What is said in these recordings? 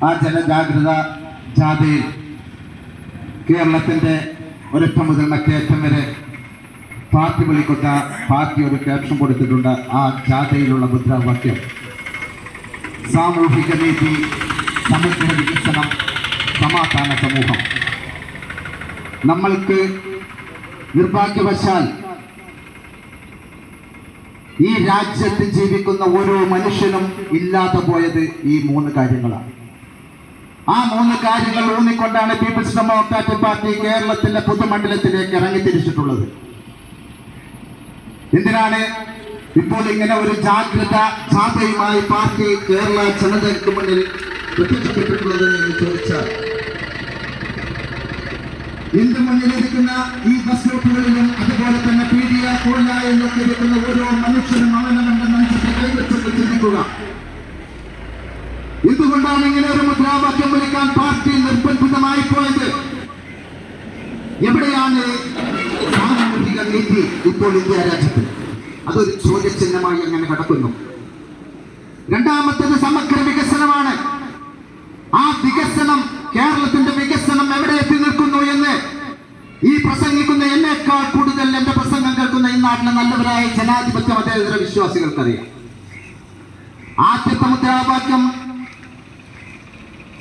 ആ ജനജാഗ്രത ജാഥയിൽ കേരളത്തിൻ്റെ ഒരറ്റം മുതൽ മറ്റേറ്റം വരെ പാർട്ടി വിളിക്കൊണ്ട പാർട്ടി ഒരു ക്യാപ്ഷൻ കൊടുത്തിട്ടുണ്ട്. ആ ജാഥയിലുള്ള മുദ്രാവാക്യം സാമൂഹിക നീതി, സമഗ്ര വികസനം, സമാധാന സമൂഹം. നമ്മൾക്ക് നിർഭാഗ്യവശാൽ ഈ രാജ്യത്ത് ജീവിക്കുന്ന ഓരോ മനുഷ്യനും ഇല്ലാതെ പോയത് ഈ 3 കാര്യങ്ങളാണ്. ആ 3 കാര്യങ്ങൾ ഊന്നിക്കൊണ്ടാണ് പീപ്പിൾസ് ഡെമോക്രാറ്റിക് പാർട്ടി കേരളത്തിന്റെ പൊതുമണ്ഡലത്തിലേക്ക് ഇറങ്ങിത്തിരിച്ചിട്ടുള്ളത്. എന്തിനാണ് ഇപ്പോൾ ഇങ്ങനെ ഒരു ജാഗ്രത ജാഥയുമായി പാർട്ടി കേരള ജനതയ്ക്ക് മുന്നിൽ പ്രത്യക്ഷപ്പെട്ടിട്ടുള്ളത് എന്ന് ചോദിച്ചാൽ, ഇന്ന് മുന്നിലിരിക്കുന്ന ഈ ബസ് സ്റ്റോപ്പുകളിലും അതുപോലെ തന്നെ പീഡിയ കോല എന്നൊക്കെ ഇരിക്കുന്ന ഓരോ മനുഷ്യനും അവനവന്റെ മനസ്സിനെ കൈവച്ചൊക്കെ ചിന്തിക്കുക. എന്തുകൊണ്ടാണ് ഇങ്ങനെ ഒരു മുദ്രാവാക്യം വിളിക്കാൻ പാർട്ടി നിർബന്ധിതമായി പോയത്? എവിടെയാണ് സാമൂഹിക നീതി ഇപ്പോൾ ഇന്ത്യ രാജ്യത്ത്? അതൊരു ചോദ്യചിഹ്നമായി അങ്ങനെ കിടക്കുന്നു. രണ്ടാമത്തേത് സമഗ്ര വികസനമാണ്. ആ വികസനം, കേരളത്തിന്റെ വികസനം എവിടെ എത്തി നിൽക്കുന്നു എന്ന് ഈ പ്രസംഗിക്കുന്ന എന്നേക്കാൾ കൂടുതൽ എന്റെ പ്രസംഗം കേൾക്കുന്ന ഈ നാട്ടിലെ നല്ലവരായ ജനാധിപത്യ മതേതര വിശ്വാസികൾക്കറിയാം. ആദ്യത്തെ മുദ്രാവാക്യം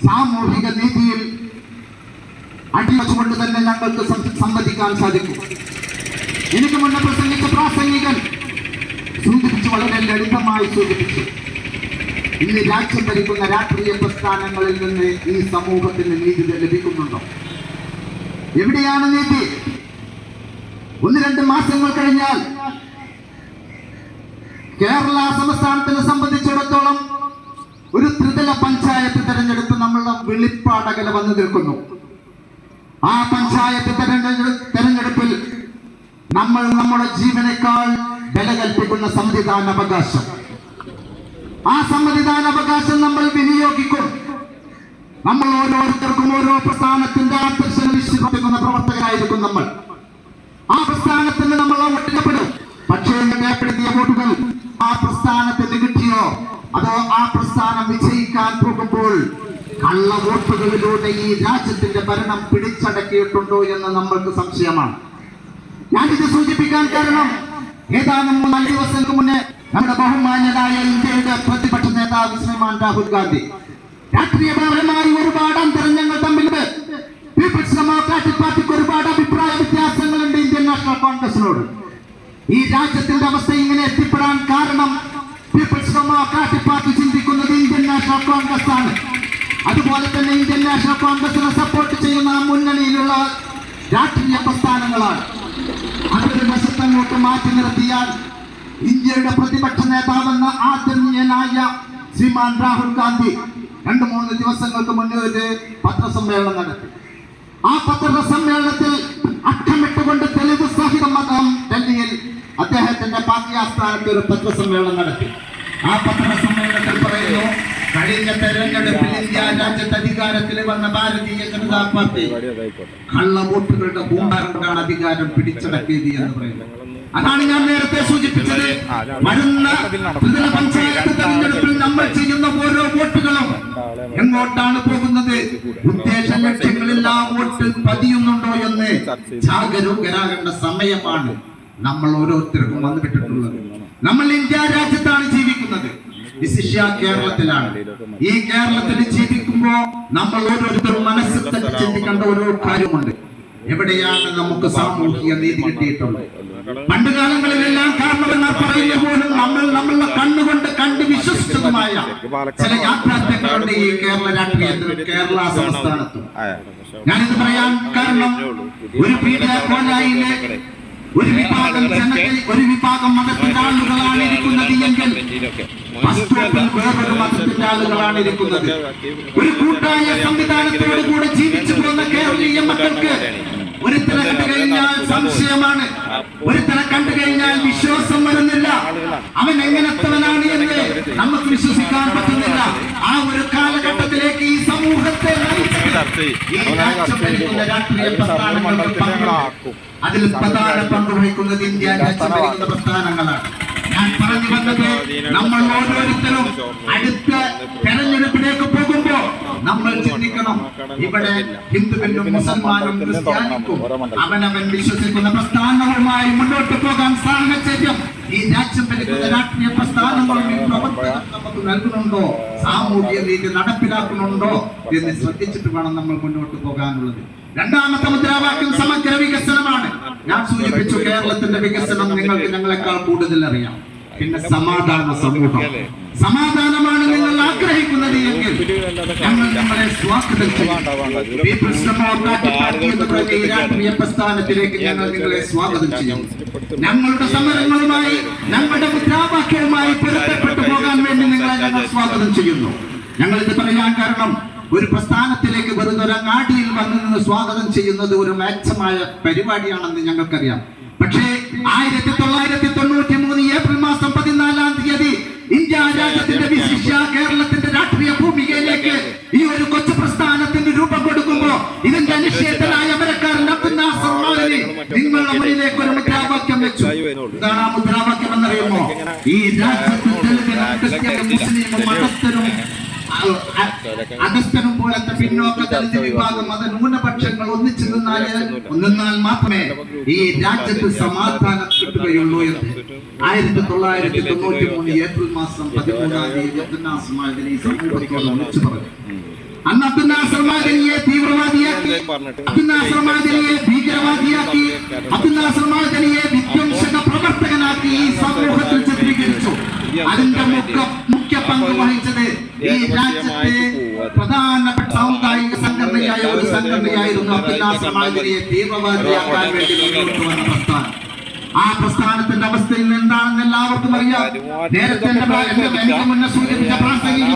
സാമൂഹിക നീതിയിൽ അടിവച്ചുകൊണ്ട് തന്നെ ഞങ്ങൾക്ക് സംവദിക്കാൻ സാധിക്കും. എനിക്ക് മുന്നേ പ്രസംഗിച്ച പ്രാസംഗികൻ സൂചിപ്പിച്ചു, വളരെ ലളിതമായി സൂചിപ്പിച്ചു. ഇന്ന് രാജ്യം ഭരിക്കുന്ന രാഷ്ട്രീയ പ്രസ്ഥാനങ്ങളിൽ നിന്ന് ഈ സമൂഹത്തിന് നീതി ലഭിക്കുന്നുണ്ടോ? എവിടെയാണ് നീതി? 1-2 മാസങ്ങൾ കഴിഞ്ഞാൽ കേരള സംസ്ഥാനത്തിനെ സംബന്ധിച്ചിടത്തോളം ഒരു ത്രിതല പഞ്ചായത്ത് തെരഞ്ഞെടുപ്പ് നമ്മളുടെ വെളിപ്പാടകല വന്നു നിൽക്കുന്നു. ആ പഞ്ചായത്ത് തെരഞ്ഞെടുപ്പിൽ നമ്മൾ നമ്മുടെ ജീവനേക്കാൾ വില കൽപ്പിക്കുന്ന സമ്മതിദാനാവകാശം, ആ സമ്മതിദാനാവകാശം നമ്മൾ വിനിയോഗിക്കും. നമ്മൾ ഓരോരുത്തർക്കും ഓരോ പ്രസ്ഥാനത്തിന്റെ ആദർശം വിശ്വസിക്കുന്ന പ്രവർത്തകരായിരിക്കും നമ്മൾ. ആ പ്രസ്ഥാനത്തിന് നമ്മൾ വോട്ടിടപ്പെടും. പക്ഷേ രേഖപ്പെടുത്തിയ വോട്ടുകൾ ആ പ്രസ്ഥാനത്തിന് കിട്ടിയോ, അതോ ആ പ്രസ്ഥാനം വിജയിക്കാൻ പോകുമ്പോൾ കള്ള വോട്ടുകളിലൂടെ ഈ രാജ്യത്തിന്റെ ഭരണം പിടിച്ചടക്കിയിട്ടുണ്ടോ എന്ന് നമ്മൾക്ക് സംശയമാണ്. ഞാനിത് സൂചിപ്പിക്കാൻ കാരണം, ഏതാനും 4 ദിവസങ്ങൾക്ക് മുന്നേ നമ്മുടെ ബഹുമാന്യനായ ഇന്ത്യയുടെ പ്രതിപക്ഷ നേതാവ് ശ്രീമാൻ രാഹുൽ ഗാന്ധി രാഷ്ട്രീയപരമായി ഒരുപാട് അന്തരംഗങ്ങൾ തമ്മിലുണ്ട്. പീപ്പിൾസ് ഡെമോക്രാറ്റിക് പാർട്ടിക്ക് ഒരുപാട് അഭിപ്രായ വ്യത്യാസങ്ങളുണ്ട് ഇന്ത്യൻ നാഷണൽ കോൺഗ്രസിനോട്. ഈ രാജ്യത്തിന്റെ അവസ്ഥ ഇങ്ങനെ എത്തിപ്പെടാൻ കാരണം പീപ്പിൾസ് ഡെമോക്രാറ്റിക് പാർട്ടി ചിന്തിക്കുന്നത് ഇന്ത്യൻ നാഷണൽ കോൺഗ്രസ് ആണ്. അതുപോലെ തന്നെ ഇന്ത്യൻ നാഷണൽ കോൺഗ്രസിനെ സപ്പോർട്ട് ചെയ്യുന്ന മുന്നണിയിലുള്ള രാഷ്ട്രീയ പ്രസ്ഥാനങ്ങളാണ്. അതൊരു വശത്തങ്ങോട്ട് മാറ്റി നിർത്തിയാൽ ഇന്ത്യയുടെ പ്രതിപക്ഷ നേതാവെന്ന ആദരണീയനായ ശ്രീമാൻ രാഹുൽ ഗാന്ധി 2-3 ദിവസങ്ങൾക്ക് മുന്നേ ഒരു പത്രസമ്മേളനം നടത്തി. ആ പത്രസമ്മേളനത്തിൽ അക്കമിട്ടുകൊണ്ട് തെളിവ് സഹിതം ഡൽഹിയിൽ അദ്ദേഹത്തിന്റെ പാർട്ടി ആസ്ഥാനത്ത് ഒരു പത്രസമ്മേളനം നടത്തി. ആ പത്രസമ്മേളനത്തിൽ പറയുന്നു, കഴിഞ്ഞ തെരഞ്ഞെടുപ്പിൽ ഇന്ത്യ രാജ്യത്ത് അധികാരത്തിൽ വന്ന ഭാരതീയ ജനതാ പാർട്ടി കള്ള വോട്ടുകളുടെ കൂമ്പാരം കൊണ്ടാണ് അധികാരം പിടിച്ചടക്കിയത് എന്ന് പറയുന്നു. അതാണ് ഞാൻ നേരത്തെ സൂചിപ്പിച്ചത്. വരുന്ന പഞ്ചായത്ത് തെരഞ്ഞെടുപ്പിൽ നമ്മൾ ചെയ്യുന്ന ഓരോ വോട്ടുകളും എങ്ങോട്ടാണ് പോകുന്നത്, ഉദ്ദേശ ലക്ഷ്യങ്ങളിൽ ആ വോട്ട് പതിയുന്നുണ്ടോ എന്ന് ജാഗരൂകരാകേണ്ട സമയമാണ് നമ്മൾ ഓരോരുത്തർക്കും വന്നുവിട്ടിട്ടുള്ളത്. നമ്മൾ ഇന്ത്യ രാജ്യത്താണ് ജീവിക്കുന്നത്, വിശിഷ്യ കേരളത്തിലാണ്. ഈ കേരളത്തിൽ ജീവിക്കുമ്പോ നമ്മൾ ഓരോരുത്തരും മനസ്സിൽ തന്നെ ചിന്തിക്കേണ്ട ഓരോ കാര്യമുണ്ട്. എവിടെയാണ് നമുക്ക് സാമൂഹിക നീതി കിട്ടിയിട്ടുള്ളത്? പണ്ട് കാലങ്ങളിലെല്ലാം കാരണമെന്നാൽ പറയുന്ന പോലും നമ്മളുടെ കണ്ണുകൊണ്ട് കണ്ട് വിശ്വസിച്ചതുമായ ചില യാഥാർത്ഥ്യങ്ങളുണ്ട് ഈ കേരള രാഷ്ട്രീയത്തിൽ, കേരള സംസ്ഥാനത്തും. ഞാനിത് പറയാൻ കാരണം, ഒരു പീഡിയ കോലായിലെ ഒരു വിഭാഗം ജനത്തിൽ ഒരു വിഭാഗം മതത്തിന്റെ ആളുകളാണ് ഇരിക്കുന്നത് എങ്കിൽ വേറൊരു മതത്തിന്റെ ആളുകളാണ് ഇരിക്കുന്നത്. ഒരു കൂട്ടായ സംവിധാനത്തോടു കൂടെ ജീവിച്ചു പോകുന്ന കേരളീയ മക്കൾക്ക് ഒരുത്തരെ കണ്ടു കഴിഞ്ഞാൽ സംശയമാണ്, ഒരുത്തരെ കണ്ടു കഴിഞ്ഞാൽ വിശ്വാസം വരുന്നില്ല. അവൻ എങ്ങനത്തവനാണ് എന്ന് നമുക്ക് വിശ്വസിക്കാൻ പറ്റുന്നില്ല. ആ ഒരു കാലഘട്ടത്തിലേക്ക് ഈ സമൂഹത്തെ രാഷ്ട്രീയ പ്രസ്ഥാനങ്ങൾക്ക് അതിൽ പ്രധാന പങ്ക് വഹിക്കുന്നത് ഇന്ത്യ രാജ്യം ഭരിക്കുന്ന പ്രസ്ഥാനങ്ങളാണ്. ഞാൻ പറഞ്ഞു വന്നത്, നമ്മൾ ഓരോരുത്തരും അടുത്ത തെരഞ്ഞെടുപ്പിലേക്ക് പോകുമ്പോ ഇവിടെ ഹിന്ദുവിനും മുസൽമാനും ക്രിസ്ത്യാനിക്കും അവനവൻ വിശ്വസിക്കുന്ന പ്രസ്ഥാനവുമായി മുന്നോട്ട് പോകാൻ സാഹചര്യം ഈ രാജ്യം ഭരിക്കുന്ന രാഷ്ട്രീയ പ്രസ്ഥാനങ്ങളും ഈ പ്രവർത്തനം നമുക്ക് നൽകുന്നുണ്ടോ, സാമൂഹ്യ നീതി നടപ്പിലാക്കുന്നുണ്ടോ എന്ന് ശ്രദ്ധിച്ചിട്ട് വേണം നമ്മൾ മുന്നോട്ട് പോകാനുള്ളത്. രണ്ടാമത്തെ മുദ്രാവാക്യം സമഗ്ര വികസനമാണ്. ഞാൻ സൂചിപ്പിച്ചു, കേരളത്തിന്റെ വികസനം നിങ്ങൾക്ക് ഞങ്ങളെക്കാൾ കൂടുതൽ അറിയാം. പിന്നെ സമാധാന സമൂഹം, സമാധാനമാണ് നിങ്ങൾ ആഗ്രഹിക്കുന്നത് എങ്കിൽ ഞങ്ങൾ നിങ്ങളെ സ്വാഗതം ചെയ്യും. പീപ്പിൾസ് ഡെമോക്രാറ്റിക് പാർട്ടി എന്ന് പറയുന്ന ഈ രാഷ്ട്രീയ പ്രസ്ഥാനത്തിലേക്ക് ഞങ്ങൾ നിങ്ങളെ സ്വാഗതം ചെയ്യും. ഞങ്ങളുടെ സമരങ്ങളുമായി ഞങ്ങളുടെ മുദ്രാവാക്യവുമായി പൊരുത്തപ്പെട്ടു പോകാൻ വേണ്ടി നിങ്ങളെ ഞങ്ങൾ സ്വാഗതം ചെയ്യുന്നു. ഞങ്ങൾ ഇത് പറയാൻ കാരണം, ഒരു പ്രസ്ഥാനത്തിലേക്ക് വെറുതെ ഒരു അങ്ങാടിയിൽ വന്നു നിന്ന് സ്വാഗതം ചെയ്യുന്നത് ഒരു മെച്ചമായ പരിപാടിയാണെന്ന് ഞങ്ങൾക്കറിയാം. പക്ഷേ 1993 ഏപ്രിൽ മാസം 14-ാം തീയതി ഇന്ത്യ രാജ്യത്തിന്റെ വിശിഷ്യ കേരളത്തിന്റെ രാഷ്ട്രീയ ഭൂമികയിലേക്ക് ഈ ഒരു കൊച്ചു പ്രസ്ഥാനത്തിന് രൂപം കൊടുക്കുമ്പോ ഇതിന്റെ അനിശ്ചിതനായ അമരക്കാരൻ അബ്ദുൽ നാസർ മൗലവി നിങ്ങളുടെ മുന്നിലേക്ക് ഒരു മുദ്രാവാക്യം വെച്ചു. ഇതാണ് ആ മുദ്രാവാക്യം എന്നറിയുമോ? ഈ രാജ്യത്ത് ദളിതനും ക്രിസ്ത്യനും മുസ്ലിമും അഗസ്ത്യനും പോലത്തെ പിന്നോക്ക ദളിത് വിഭാഗം മത ന്യൂനപക്ഷങ്ങൾ ഒന്നിച്ചു നിന്നാൽ മാത്രമേ ഈ രാജ്യത്ത് സമാധാനം കിട്ടുകയുള്ളൂ എന്ന് 1993 ഏപ്രിൽ മാസം 13-ാം തീയതി അബ്ദുൽ നാസർ മൗലവി സമൂഹത്തോട് വിളിച്ചു പറഞ്ഞു. അന്ന് അബ്ദുൽ നാസർ മൗലവിയെ തീവ്രവാദിയാക്കി, അബ്ദുൽ നാസർ മൗലവിയെ ഭീകരവാദിയാക്കി, അബ്ദുൽ നാസർ മൗലവിയെ വിധ്വംസക പ്രവർത്തകനാക്കി ഈ സമൂഹത്തിൽ ചിത്രീകരിച്ചു. അതിന്റെ മുഖ്യ പങ്ക് വഹിച്ചത് ഈ രാജ്യത്തെ പ്രധാനപ്പെട്ട സാമുദായിക സംഘടനയായ ഒരു സംഘടനയായിരുന്നു അബ്ദുൽ നാസർ മൗലവിയെ തീവ്രവാദിയാക്കാൻ വേണ്ടി മുന്നോട്ട് വന്ന പ്രസ്ഥാനം. ആ പ്രസ്ഥാനത്തിന്റെ അവസ്ഥയിൽ എന്താണെന്ന് എല്ലാവർക്കും അറിയാം. നേരത്തെ എന്റെ മുന്നേ സൂചിപ്പിച്ച പ്രാസംഗിക